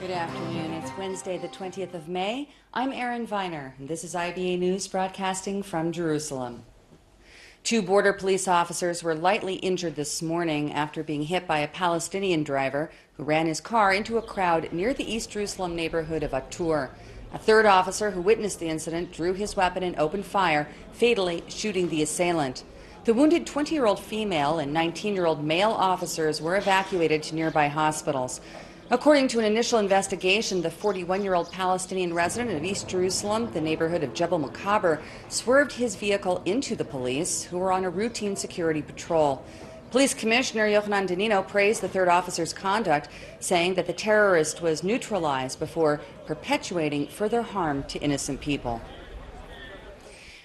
Good afternoon. It's Wednesday, the 20th of May. I'm Erin Viner, and this is IBA News broadcasting from Jerusalem. 2 border police officers were lightly injured this morning after being hit by a Palestinian driver who ran his car into a crowd near the East Jerusalem neighborhood of Atur. A 3rd officer who witnessed the incident drew his weapon and opened fire, fatally shooting the assailant. The wounded 20-year-old female and 19-year-old male officers were evacuated to nearby hospitals. According to an initial investigation, the 41-year-old Palestinian resident of East Jerusalem, the neighborhood of Jebel Mukaber, swerved his vehicle into the police, who were on a routine security patrol. Police Commissioner Yochanan Danino praised the 3rd officer's conduct, saying that the terrorist was neutralized before perpetuating further harm to innocent people.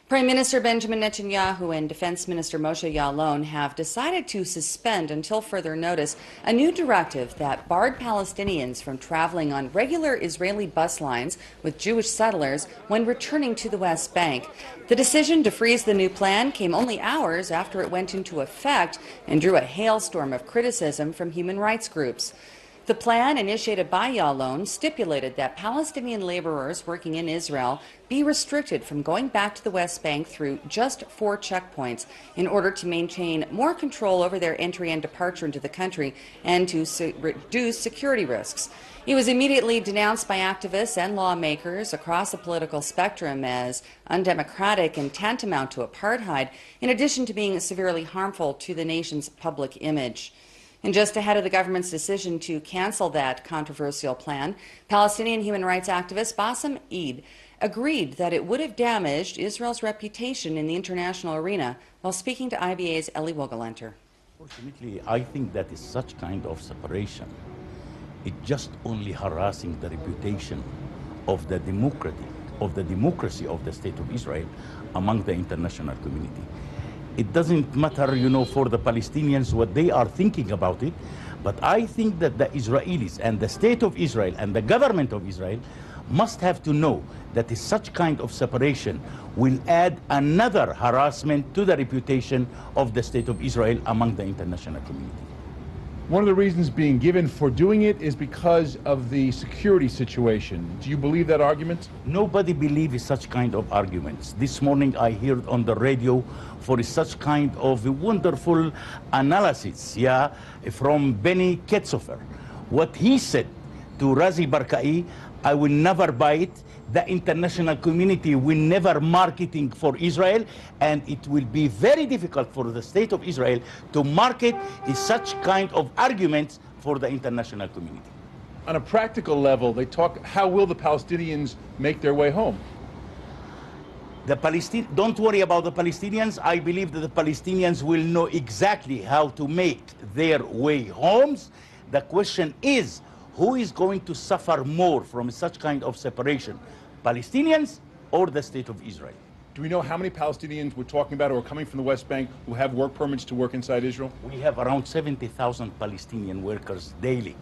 Prime Minister Benjamin Netanyahu and Defense Minister Moshe Ya'alon have decided to suspend until further notice a new directive that barred Palestinians from traveling on regular Israeli bus lines with Jewish settlers when returning to the West Bank. The decision to freeze the new plan came only hours after it went into effect and drew a hailstorm of criticism from human rights groups. The plan, initiated by Ya'alon, stipulated that Palestinian laborers working in Israel be restricted from going back to the West Bank through just 4 checkpoints in order to maintain more control over their entry and departure into the country and to reduce security risks. It was immediately denounced by activists and lawmakers across the political spectrum as undemocratic and tantamount to apartheid, in addition to being severely harmful to the nation's public image. And just ahead of the government's decision to cancel that controversial plan, Palestinian human rights activist Bassem Eid agreed that it would have damaged Israel's reputation in the international arena while speaking to IBA's Eli Wogelenter. Fortunately, I think that is such kind of separation. It's just only harassing the reputation of the democracy of the State of Israel among the international community. It doesn't matter, for the Palestinians what they are thinking about it, but I think that the Israelis and the State of Israel and the government of Israel must have to know that such kind of separation will add another harassment to the reputation of the State of Israel among the international community. One of the reasons being given for doing it is because of the security situation. Do you believe that argument? Nobody believes such kind of arguments. This morning I heard on the radio for such kind of wonderful analysis, from Benny Ketzofer. What he said to Razi Barkai, I will never buy it. The international community will never marketing for Israel, and it will be very difficult for the State of Israel to market such kind of arguments for the international community. On a practical level, they talk, how will the Palestinians make their way home? Don't worry about the Palestinians. I believe that the Palestinians will know exactly how to make their way homes. The question is, who is going to suffer more from such kind of separation, Palestinians or the State of Israel? Do we know how many Palestinians we're talking about who are coming from the West Bank who have work permits to work inside Israel? We have around 70,000 Palestinian workers daily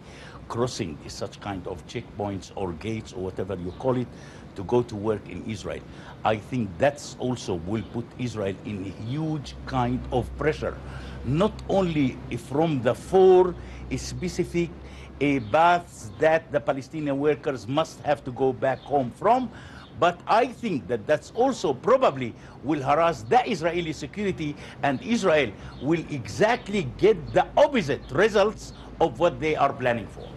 crossing such kind of checkpoints or gates or whatever you call it to go to work in Israel. I think that's also will put Israel in a huge kind of pressure, not only from the 4 specific baths that the Palestinian workers must have to go back home from, but I think that that's also probably will harass the Israeli security, and Israel will exactly get the opposite results of what they are planning for.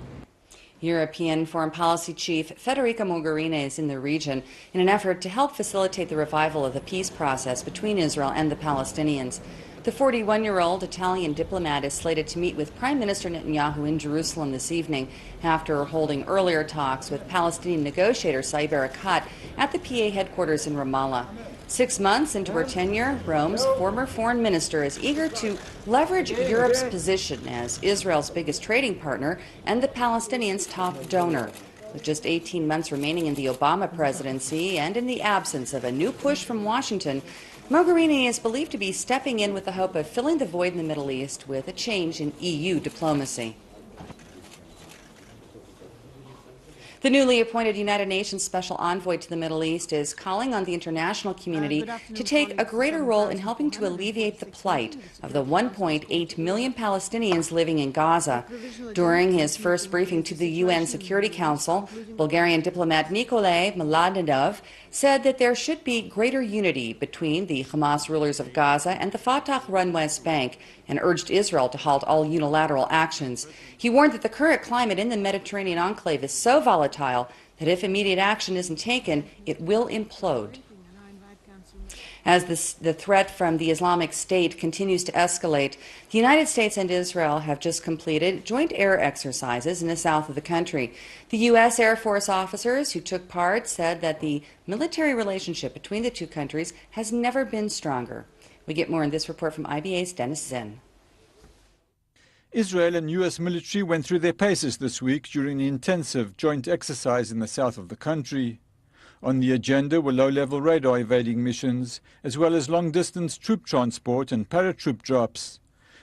European Foreign Policy Chief Federica Mogherini is in the region in an effort to help facilitate the revival of the peace process between Israel and the Palestinians. The 41-year-old Italian diplomat is slated to meet with Prime Minister Netanyahu in Jerusalem this evening after holding earlier talks with Palestinian negotiator Saeb Erekat at the PA headquarters in Ramallah. 6 months into her tenure, Rome's former foreign minister is eager to leverage Europe's position as Israel's biggest trading partner and the Palestinians' top donor. With just 18 months remaining in the Obama presidency and in the absence of a new push from Washington, Mogherini is believed to be stepping in with the hope of filling the void in the Middle East with a change in EU diplomacy. The newly appointed United Nations Special Envoy to the Middle East is calling on the international community to take a greater role in helping to alleviate the plight of the 1.8 million Palestinians living in Gaza. During his first briefing to the UN Security Council, Bulgarian diplomat Nikolai Mladenov said that there should be greater unity between the Hamas rulers of Gaza and the Fatah-run West Bank, and urged Israel to halt all unilateral actions. He warned that the current climate in the Mediterranean enclave is so volatile that if immediate action isn't taken, it will implode. As the threat from the Islamic State continues to escalate, the United States and Israel have just completed joint air exercises in the south of the country. The U.S. Air Force officers who took part said that the military relationship between the two countries has never been stronger. We get more in this report from IBA's Dennis Zinn. Israel and U.S. military went through their paces this week during an intensive joint exercise in the south of the country. On the agenda were low-level radar evading missions, as well as long-distance troop transport and paratroop drops.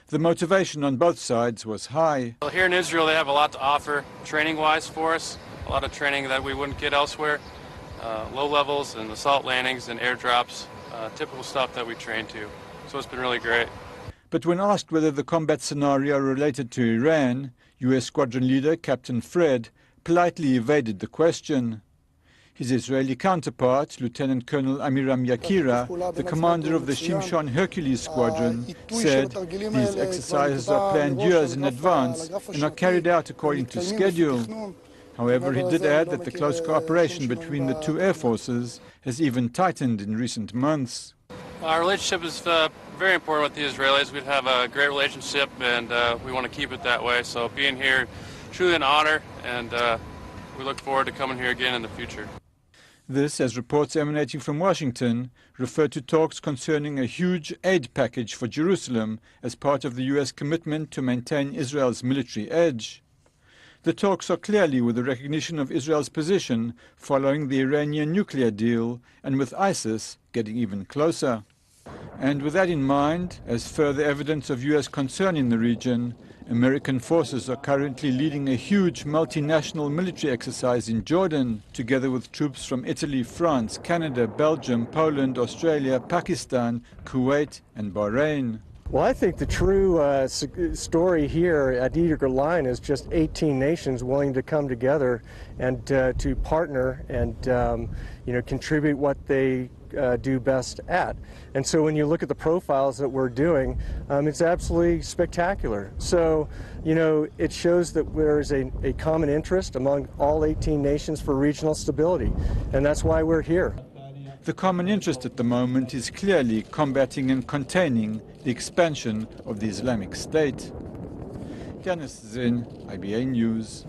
The motivation on both sides was high. Well, here in Israel, they have a lot to offer training-wise for us, a lot of training that we wouldn't get elsewhere, low levels and assault landings and airdrops, typical stuff that we train to. So it's been really great. But when asked whether the combat scenario related to Iran, U.S. squadron leader Captain Fred politely evaded the question. His Israeli counterpart, Lieutenant Colonel Amiram Yakira, the commander of the Shimshon Hercules squadron, said these exercises are planned years in advance and are carried out according to schedule. However, he did add that the close cooperation between the two air forces has even tightened in recent months. Our relationship is very important with the Israelis. We have a great relationship, and we want to keep it that way. So being here, truly an honor, and we look forward to coming here again in the future. This, as reports emanating from Washington, refer to talks concerning a huge aid package for Jerusalem as part of the U.S. commitment to maintain Israel's military edge. The talks are clearly with the recognition of Israel's position following the Iranian nuclear deal and with ISIS getting even closer. And with that in mind, as further evidence of U.S. concern in the region, American forces are currently leading a huge multinational military exercise in Jordan, together with troops from Italy, France, Canada, Belgium, Poland, Australia, Pakistan, Kuwait and Bahrain. Well, I think the true story here at Eager Line is just 18 nations willing to come together and to partner and contribute what they do best at. And so when you look at the profiles that we're doing, it's absolutely spectacular. So, it shows that there is a common interest among all 18 nations for regional stability, and that's why we're here. The common interest at the moment is clearly combating and containing the expansion of the Islamic State. Dennis Zinn, IBA News.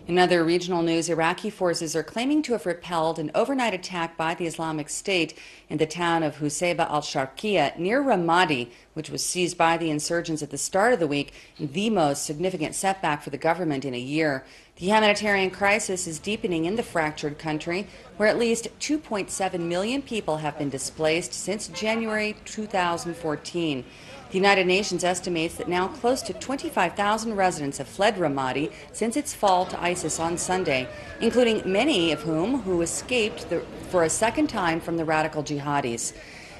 In other regional news, Iraqi forces are claiming to have repelled an overnight attack by the Islamic State in the town of Husayba al-Sharqiyya near Ramadi, which was seized by the insurgents at the start of the week, the most significant setback for the government in a year. The humanitarian crisis is deepening in the fractured country, where at least 2.7 million people have been displaced since January 2014. The United Nations estimates that now close to 25,000 residents have fled Ramadi since its fall to ISIS on Sunday, including many of who escaped for a second time from the radical jihadis.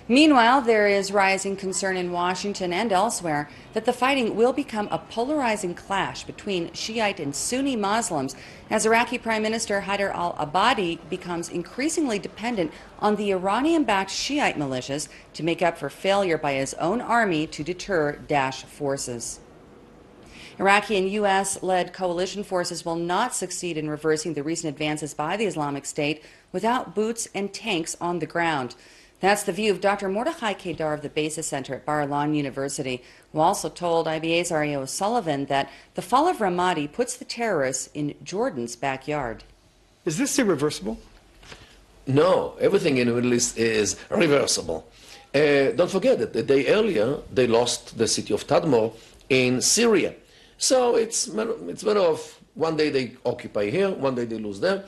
Meanwhile, there is rising concern in Washington and elsewhere that the fighting will become a polarizing clash between Shiite and Sunni Muslims as Iraqi Prime Minister Haider al-Abadi becomes increasingly dependent on the Iranian-backed Shiite militias to make up for failure by his own army to deter Daesh forces. Iraqi and U.S.-led coalition forces will not succeed in reversing the recent advances by the Islamic State without boots and tanks on the ground. That's the view of Dr. Mordechai Kedar of the Basis Center at Bar-Ilan University, who also told IBA's Ariel O'Sullivan that the fall of Ramadi puts the terrorists in Jordan's backyard. Is this irreversible? No, everything in the Middle East is reversible. Don't forget that the day earlier, they lost the city of Tadmor in Syria. So it's a matter of one day they occupy here, one day they lose there.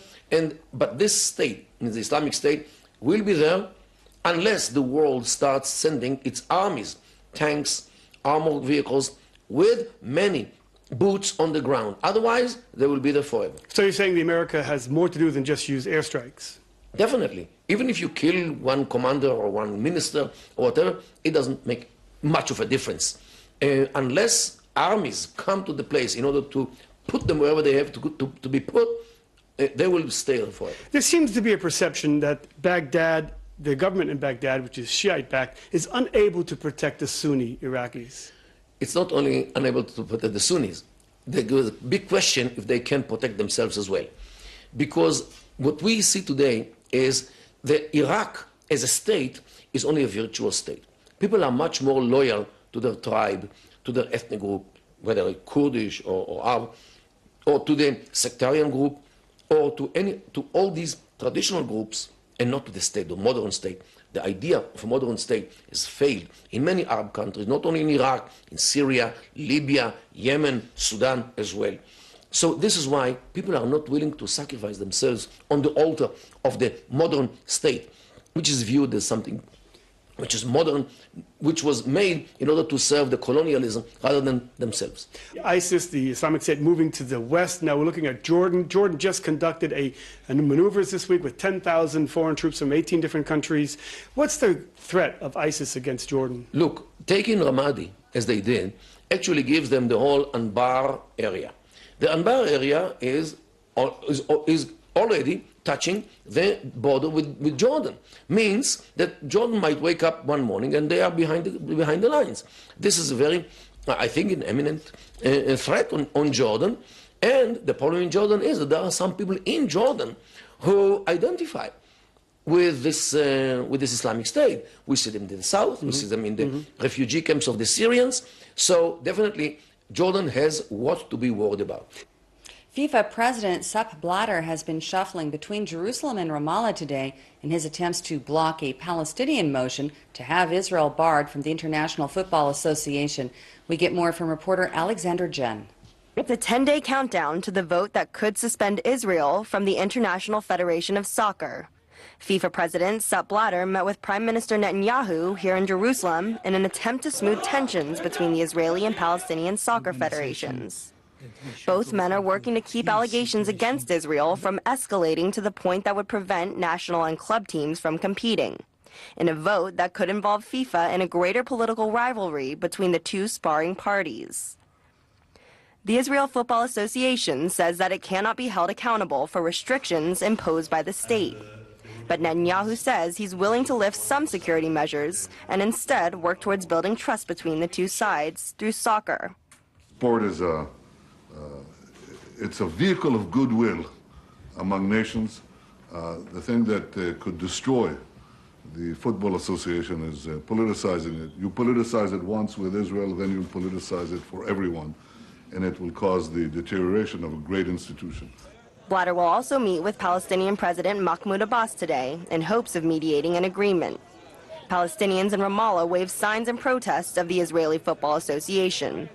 But this state, the Islamic State, will be there unless the world starts sending its armies, tanks, armored vehicles, with many boots on the ground. Otherwise, they will be there forever. So you're saying the America has more to do than just use airstrikes? Definitely. Even if you kill one commander or one minister or whatever, it doesn't make much of a difference. Unless armies come to the place in order to put them wherever they have to be put, they will stay there forever. There seems to be a perception that Baghdad, the government in Baghdad, which is Shiite-backed, is unable to protect the Sunni Iraqis. It's not only unable to protect the Sunnis. There is a big question if they can protect themselves as well. Because what we see today is that Iraq as a state is only a virtual state. People are much more loyal to their tribe, to their ethnic group, whether Kurdish or Arab, or to the sectarian group, or to all these traditional groups, and not to the state, the modern state. The idea of a modern state has failed in many Arab countries, not only in Iraq, in Syria, Libya, Yemen, Sudan as well. So this is why people are not willing to sacrifice themselves on the altar of the modern state, which is viewed as something which is modern, which was made in order to serve the colonialism rather than themselves. ISIS, the Islamic State, moving to the west. Now we're looking at Jordan. Jordan just conducted a maneuvers this week with 10,000 foreign troops from 18 different countries. What's the threat of ISIS against Jordan? Look, taking Ramadi, as they did, actually gives them the whole Anbar area. The Anbar area is already touching the border with Jordan. Means that Jordan might wake up one morning and they are behind the lines. This is a very, I think, an imminent threat on Jordan. And the problem in Jordan is that there are some people in Jordan who identify with this Islamic State. We see them in the south, we see them in the refugee camps of the Syrians. So definitely Jordan has what to be worried about. FIFA President Sepp Blatter has been shuffling between Jerusalem and Ramallah today in his attempts to block a Palestinian motion to have Israel barred from the International Football Association. We get more from reporter Alexander Jen. It's a 10-day countdown to the vote that could suspend Israel from the International Federation of Soccer. FIFA President Sepp Blatter met with Prime Minister Netanyahu here in Jerusalem in an attempt to smooth tensions between the Israeli and Palestinian soccer federations. Both men are working to keep allegations against Israel from escalating to the point that would prevent national and club teams from competing, in a vote that could involve FIFA in a greater political rivalry between the two sparring parties. The Israel Football Association says that it cannot be held accountable for restrictions imposed by the state. But Netanyahu says he's willing to lift some security measures and instead work towards building trust between the two sides through soccer. Sport is it's a vehicle of goodwill among nations. The thing that could destroy the Football Association is politicizing it. You politicize it once with Israel, then you politicize it for everyone, and it will cause the deterioration of a great institution. Blatter will also meet with Palestinian President Mahmoud Abbas today in hopes of mediating an agreement. Palestinians in Ramallah waved signs in protest of the Israeli Football Association.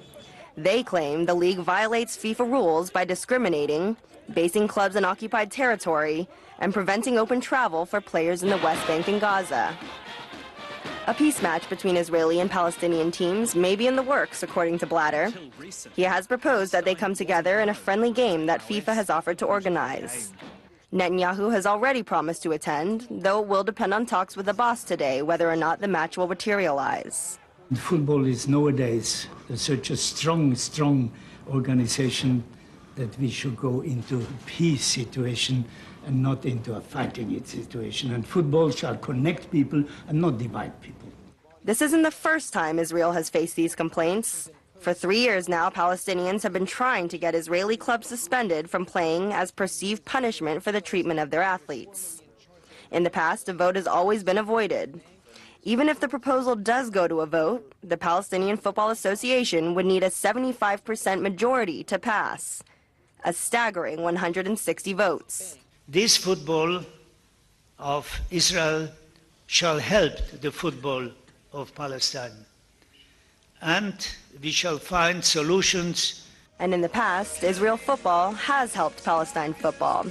They claim the league violates FIFA rules by discriminating, basing clubs in occupied territory, and preventing open travel for players in the West Bank and Gaza. A peace match between Israeli and Palestinian teams may be in the works, according to Blatter. He has proposed that they come together in a friendly game that FIFA has offered to organize. Netanyahu has already promised to attend, though it will depend on talks with Abbas today whether or not the match will materialize. Football is nowadays such a strong organization that we should go into a peace situation and not into a fighting situation. And football shall connect people and not divide people. This isn't the first time Israel has faced these complaints. For 3 years now, Palestinians have been trying to get Israeli clubs suspended from playing as perceived punishment for the treatment of their athletes. In the past, a vote has always been avoided. Even if the proposal does go to a vote, the Palestinian Football Association would need a 75% majority to pass, a staggering 160 votes. This football of Israel shall help the football of Palestine, and we shall find solutions. And in the past, Israel football has helped Palestine football.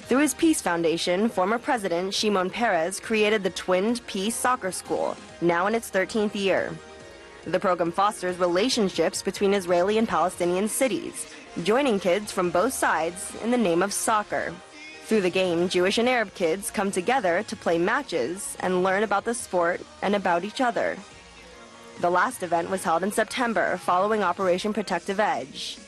Through his Peace Foundation, former President Shimon Peres created the Twinned Peace Soccer School, now in its 13th year. The program fosters relationships between Israeli and Palestinian cities, joining kids from both sides in the name of soccer. Through the game, Jewish and Arab kids come together to play matches and learn about the sport and about each other. The last event was held in September following Operation Protective Edge.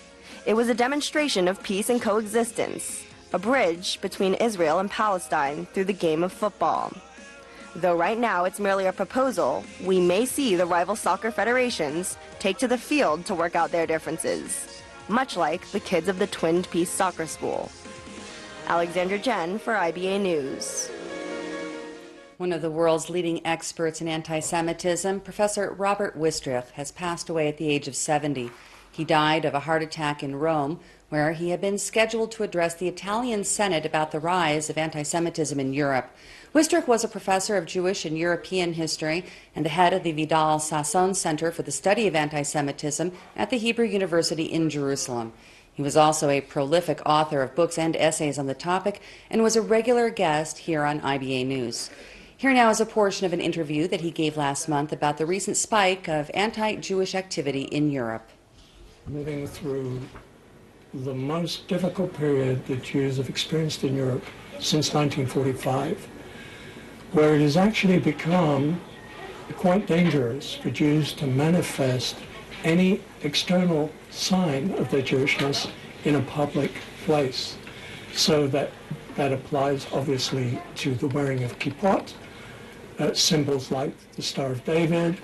It was a demonstration of peace and coexistence, a bridge between Israel and Palestine through the game of football. Though right now it's merely a proposal, we may see the rival soccer federations take to the field to work out their differences, much like the kids of the Twinned Peace Soccer School. Alexandra Jen for IBA News. One of the world's leading experts in anti-Semitism, Professor Robert Wistrich, has passed away at the age of 70. He died of a heart attack in Rome, where he had been scheduled to address the Italian Senate about the rise of anti-Semitism in Europe. Wistrich was a professor of Jewish and European history and the head of the Vidal Sassoon Center for the Study of Anti-Semitism at the Hebrew University in Jerusalem. He was also a prolific author of books and essays on the topic and was a regular guest here on IBA News. Here now is a portion of an interview that he gave last month about the recent spike of anti-Jewish activity in Europe. Living through the most difficult period that Jews have experienced in Europe since 1945, where it has actually become quite dangerous for Jews to manifest any external sign of their Jewishness in a public place. So that applies obviously to the wearing of kippot, symbols like the Star of David,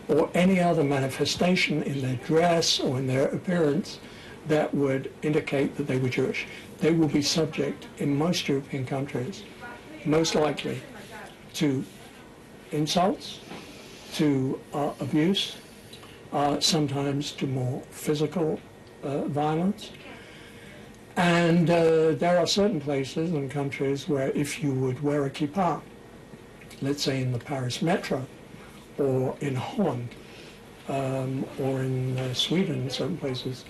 or any other manifestation in their dress or in their appearance that would indicate that they were Jewish. They will be subject in most European countries, most likely, to insults, to abuse, sometimes to more physical violence. And there are certain places and countries where if you would wear a kippah, let's say in the Paris metro, or in Holland, or in Sweden, in certain places.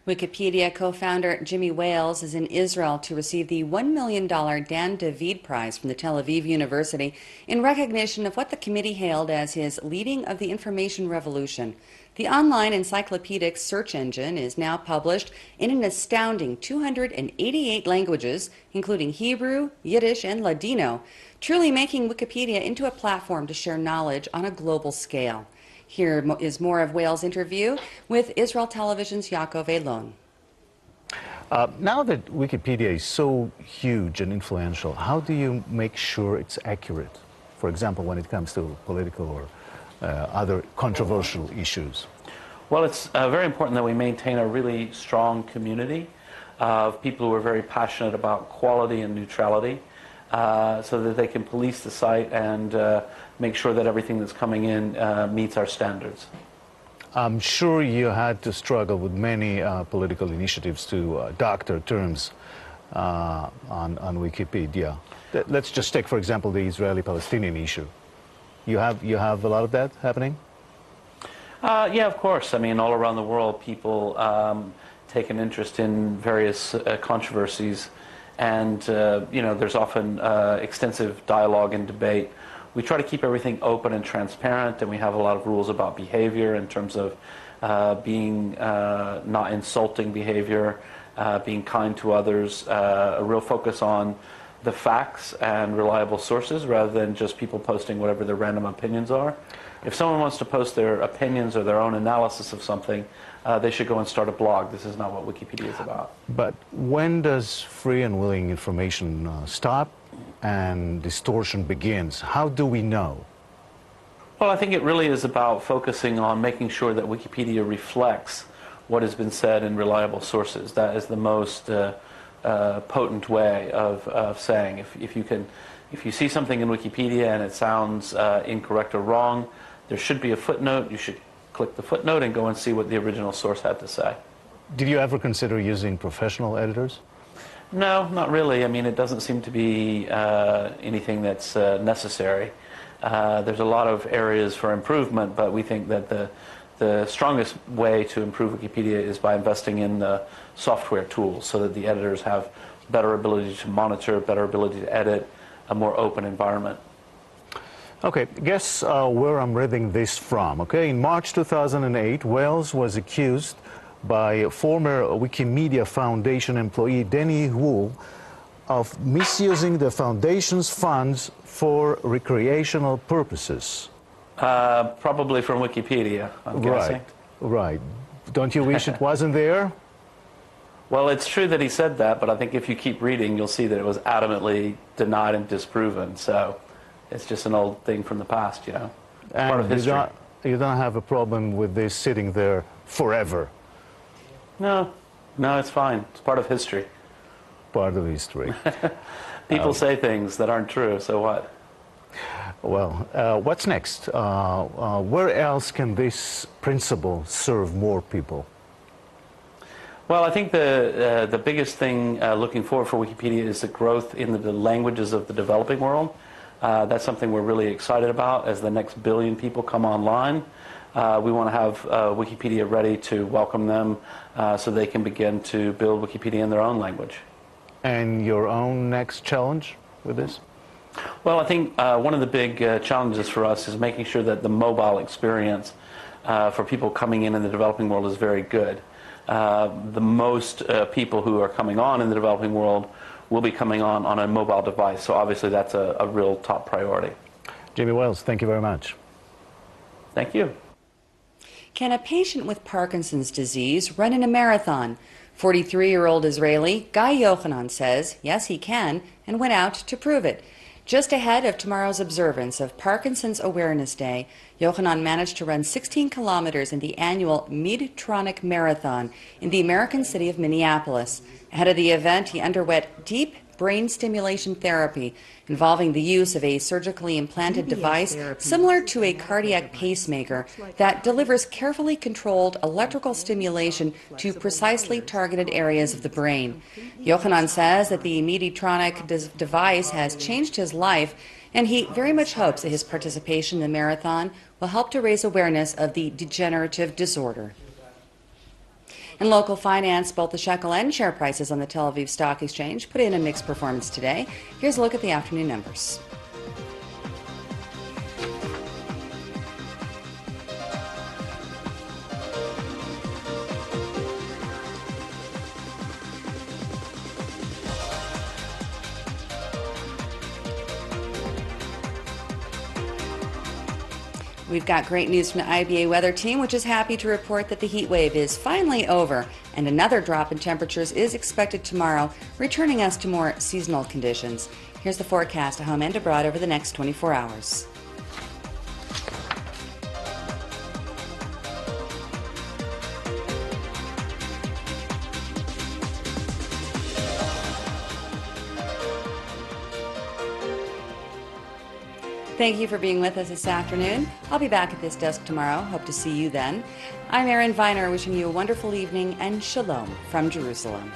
Wikipedia co-founder Jimmy Wales is in Israel to receive the $1 million Dan David Prize from the Tel Aviv University in recognition of what the committee hailed as his leading of the information revolution. The online encyclopedic search engine is now published in an astounding 288 languages, including Hebrew, Yiddish, and Ladino, truly making Wikipedia into a platform to share knowledge on a global scale. Here is more of Wales' interview with Israel Television's Yaakov Elon. Now that Wikipedia is so huge and influential, how do you make sure it's accurate? For example, when it comes to political or other controversial issues? Well, it's very important that we maintain a really strong community of people who are very passionate about quality and neutrality, so that they can police the site and make sure that everything that's coming in meets our standards. I'm sure you had to struggle with many political initiatives to doctor terms on Wikipedia. Let's just take, for example, the Israeli-Palestinian issue. You have a lot of that happening? Yeah, of course. I mean, all around the world, people take an interest in various controversies, and you know, there's often extensive dialogue and debate. We try to keep everything open and transparent, and we have a lot of rules about behavior in terms of being not insulting behavior, being kind to others, a real focus on the facts and reliable sources rather than just people posting whatever their random opinions are. If someone wants to post their opinions or their own analysis of something, they should go and start a blog. This is not what Wikipedia is about. But when does free and willing information stop and distortion begins? How do we know? Well, I think it really is about focusing on making sure that Wikipedia reflects what has been said in reliable sources. That is the most potent way of saying. If you see something in Wikipedia and it sounds incorrect or wrong, there should be a footnote. You should click the footnote and go and see what the original source had to say. Did you ever consider using professional editors? No, not really. I mean, it doesn't seem to be anything that's necessary. There's a lot of areas for improvement, but we think that the strongest way to improve Wikipedia is by investing in the software tools so that the editors have better ability to monitor, better ability to edit, a more open environment. Okay, guess where I'm reading this from, okay? In March 2008, Wells was accused by former Wikimedia Foundation employee Denny Wu of misusing the foundation's funds for recreational purposes. Probably from Wikipedia, I'm guessing. Right. Don't you wish it wasn't there? Well, it's true that he said that, but I think if you keep reading, you'll see that it was adamantly denied and disproven. So it's just an old thing from the past, you know. It's part of history. You don't have a problem with this sitting there forever? No, it's fine. It's part of history. Part of history. People say things that aren't true, so what? Well, what's next? Where else can this principle serve more people? Well, I think the biggest thing looking forward for Wikipedia is the growth in the languages of the developing world. That's something we're really excited about as the next billion people come online. We want to have Wikipedia ready to welcome them so they can begin to build Wikipedia in their own language. And your own next challenge with this? Well, I think one of the big challenges for us is making sure that the mobile experience for people coming in the developing world is very good. The most people who are coming on in the developing world will be coming on a mobile device, so obviously that's a real top priority. Jamie Wells, thank you very much. Thank you. Can a patient with Parkinson's disease run in a marathon? 43-year-old Israeli Guy Yochanan says yes, he can, and went out to prove it. Just ahead of tomorrow's observance of Parkinson's Awareness Day, Yochanan managed to run 16 kilometers in the annual Medtronic Marathon in the American city of Minneapolis. Ahead of the event, he underwent deep brain stimulation therapy involving the use of a surgically implanted device similar to a cardiac pacemaker that delivers carefully controlled electrical stimulation to precisely targeted areas of the brain. Yochanan says that the Medtronic device has changed his life, and he very much hopes that his participation in the marathon will help to raise awareness of the degenerative disorder. In local finance, both the shekel and share prices on the Tel Aviv Stock Exchange put in a mixed performance today. Here's a look at the afternoon numbers. We've got great news from the IBA weather team, which is happy to report that the heat wave is finally over, and another drop in temperatures is expected tomorrow, returning us to more seasonal conditions. Here's the forecast at home and abroad over the next 24 hours. Thank you for being with us this afternoon. I'll be back at this desk tomorrow. Hope to see you then. I'm Erin Viner, wishing you a wonderful evening and shalom from Jerusalem.